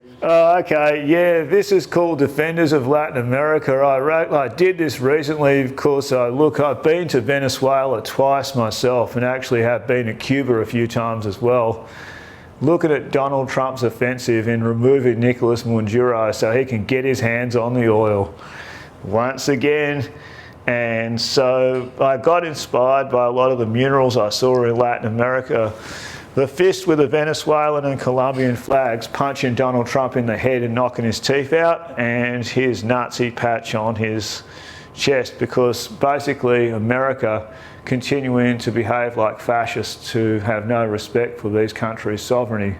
Okay, yeah, this is called Defenders of Latin America. I did this recently because I've been to Venezuela twice myself and actually have been to Cuba a few times as well. Looking at Donald Trump's offensive in removing Nicolas Maduro so he can get his hands on the oil once again. And so I got inspired by a lot of the murals I saw in Latin America. The fist with the Venezuelan and Colombian flags punching Donald Trump in the head and knocking his teeth out, and his Nazi patch on his chest, because basically America continuing to behave like fascists who have no respect for these countries' sovereignty.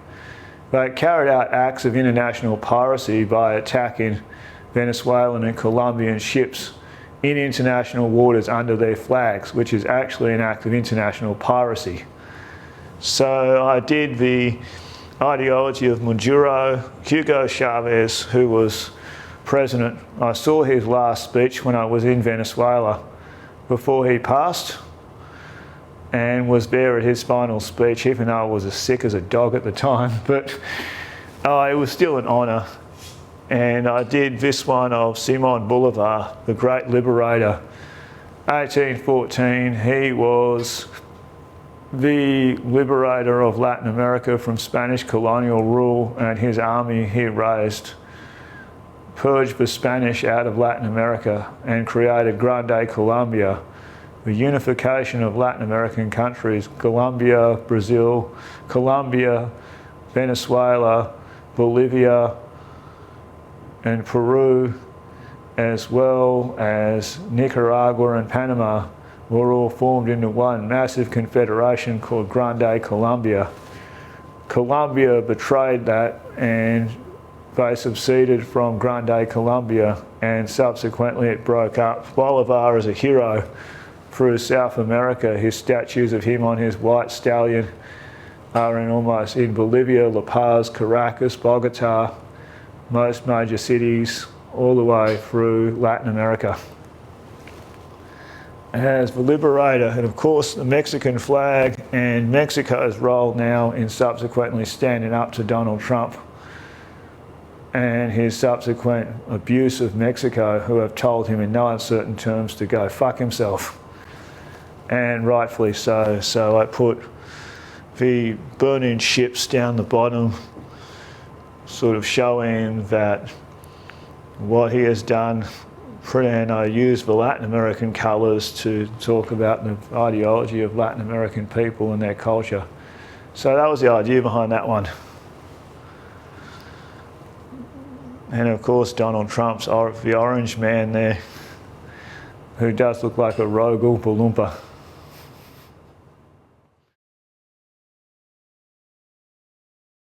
They carried out acts of international piracy by attacking Venezuelan and Colombian ships in international waters under their flags, which is actually an act of international piracy. So I did the ideology of Maduro. Hugo Chavez, who was president, I saw his last speech when I was in Venezuela before he passed, and was there at his final speech, even though I was as sick as a dog at the time. But it was still an honour. And I did this one of Simon Bolivar, the great liberator. 1814, he was the liberator of Latin America from Spanish colonial rule, and his army he raised purged the Spanish out of Latin America and created Grande Colombia, the unification of Latin American countries, Colombia, Brazil, Colombia, Venezuela, Bolivia, and Peru, as well as Nicaragua and Panama, were all formed into one massive confederation called Grande Colombia. Colombia betrayed that and they seceded from Grande Colombia, and subsequently it broke up. Bolivar is a hero through South America. His statues of him on his white stallion are in Bolivia, La Paz, Caracas, Bogota, most major cities, all the way through Latin America. As the liberator, and of course the Mexican flag and Mexico's role now in subsequently standing up to Donald Trump and his subsequent abuse of Mexico, who have told him in no uncertain terms to go fuck himself, and rightfully so. So I put the burning ships down the bottom, sort of showing that what he has done. And I used the Latin American colours to talk about the ideology of Latin American people and their culture. So that was the idea behind that one. And of course Donald Trump's the orange man there, who does look like a rogue Oompa Loompa.